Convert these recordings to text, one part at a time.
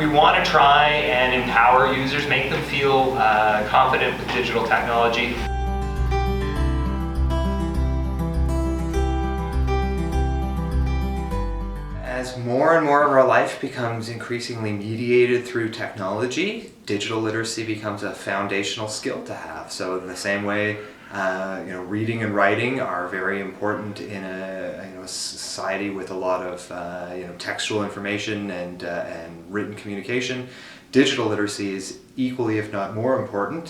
We want to try and empower users, make them feel confident with digital technology. As more and more of our life becomes increasingly mediated through technology, digital literacy becomes a foundational skill to have. So in the same way, reading and writing are very important in a society with a lot of textual information and written communication. Digital literacy is equally, if not more important,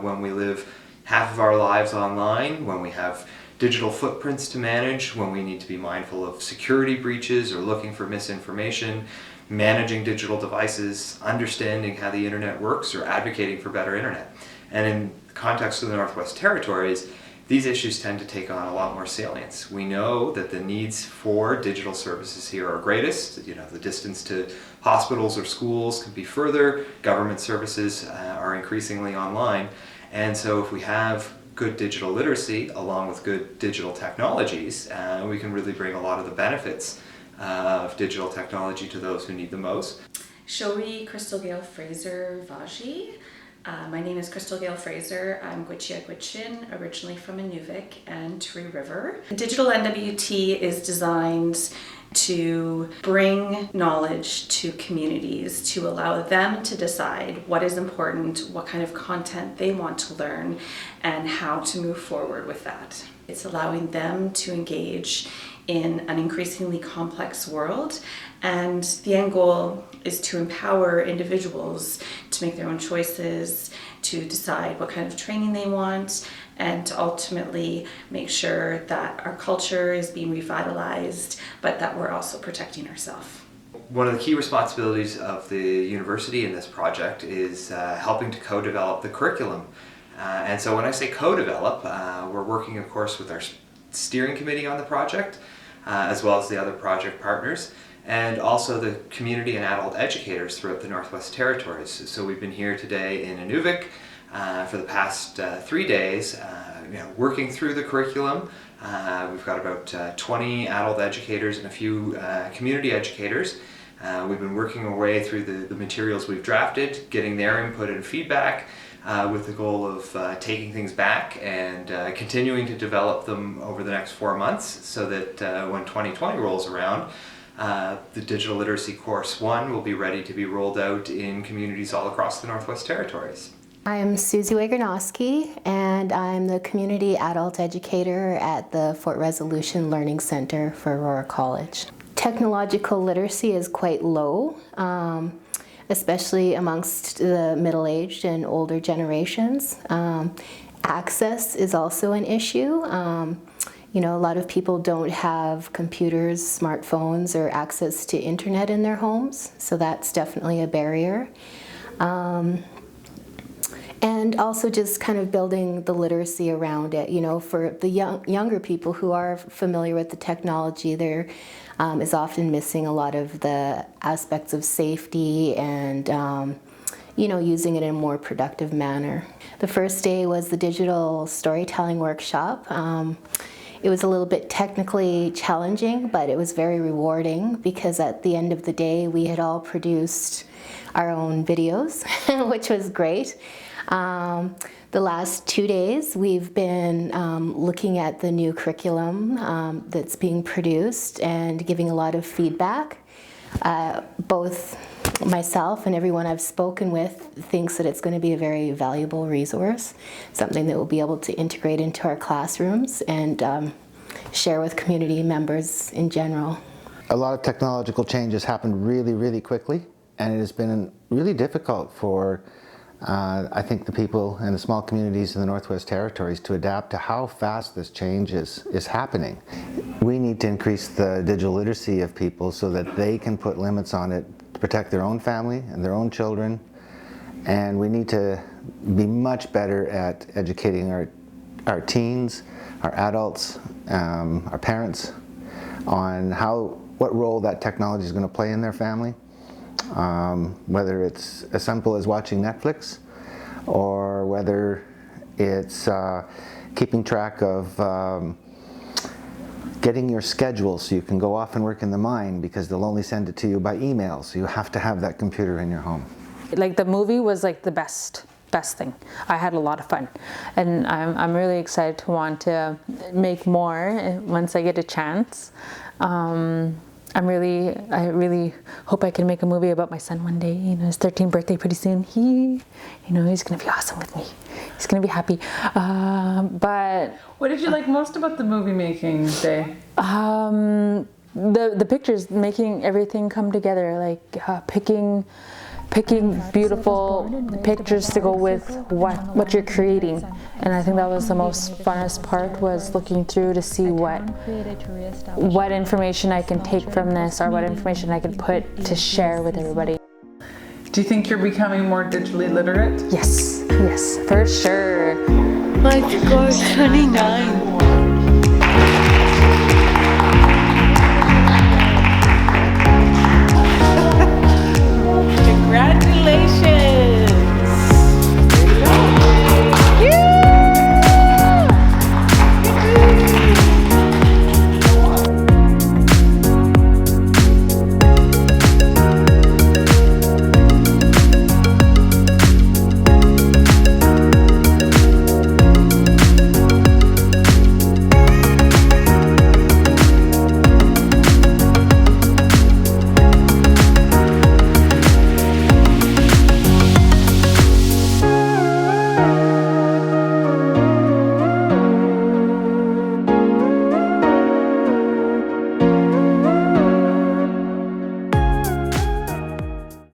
when we live half of our lives online, when we have digital footprints to manage, when we need to be mindful of security breaches or looking for misinformation, managing digital devices, understanding how the internet works, or advocating for better internet. And in the context of the Northwest Territories, these issues tend to take on a lot more salience. We know that the needs for digital services here are greatest. The distance to hospitals or schools can be further. Government services are increasingly online. And so if we have good digital literacy along with good digital technologies, we can really bring a lot of the benefits of digital technology to those who need the most. Shori Crystal Gale Fraser Vaji. My name is Crystal Gale Fraser. I'm Gwich'in, originally from Inuvik and Three River. DigitalNWT is designed to bring knowledge to communities, to allow them to decide what is important, what kind of content they want to learn, and how to move forward with that. It's allowing them to engage in an increasingly complex world, and the end goal is to empower individuals to make their own choices, to decide what kind of training they want, and to ultimately make sure that our culture is being revitalized, but that we're also protecting ourselves. One of the key responsibilities of the university in this project is helping to co-develop the curriculum. And so when I say co-develop, we're working, of course, with our steering committee on the project, as well as the other project partners, and also the community and adult educators throughout the Northwest Territories. So we've been here today in Inuvik for the past 3 days, working through the curriculum. We've got about 20 adult educators and a few community educators. We've been working our way through the materials we've drafted, getting their input and feedback, with the goal of taking things back and continuing to develop them over the next 4 months, so that when 2020 rolls around, the Digital Literacy Course 1 will be ready to be rolled out in communities all across the Northwest Territories. I'm Susie Wagernowski, and I'm the Community Adult Educator at the Fort Resolution Learning Center for Aurora College. Technological literacy is quite low, especially amongst the middle-aged and older generations. Access is also an issue. A lot of people don't have computers, smartphones, or access to internet in their homes, so that's definitely a barrier. And also just kind of building the literacy around it. For the younger people who are familiar with the technology, there is often missing a lot of the aspects of safety and using it in a more productive manner. The first day was the digital storytelling workshop. It was a little bit technically challenging, but it was very rewarding because at the end of the day we had all produced our own videos, which was great. The last 2 days we've been looking at the new curriculum that's being produced and giving a lot of feedback. Both myself and everyone I've spoken with thinks that it's going to be a very valuable resource, something that we'll be able to integrate into our classrooms and share with community members in general. A lot of technological changes happened really, really quickly, and it has been really difficult for I think the people in the small communities in the Northwest Territories to adapt to how fast this change is happening. We need to increase the digital literacy of people so that they can put limits on it to protect their own family and their own children, and we need to be much better at educating our teens, our adults, our parents on what role that technology is going to play in their family. Whether it's as simple as watching Netflix, or whether it's keeping track of getting your schedule so you can go off and work in the mine, because they'll only send it to you by email, so you have to have that computer in your home. Like the movie was like the best thing. I had a lot of fun, and I'm really excited to want to make more once I get a chance. I really hope I can make a movie about my son one day. You know, his 13th birthday pretty soon. He's gonna be awesome with me. He's gonna be happy. But What did you like most about the movie making day? the pictures, making everything come together, like picking beautiful pictures to go with what you're creating. And I think that was the most funnest part, was looking through to see what information I can take from this, or what information I can put to share with everybody. Do you think you're becoming more digitally literate? Yes, for sure. My score is 29.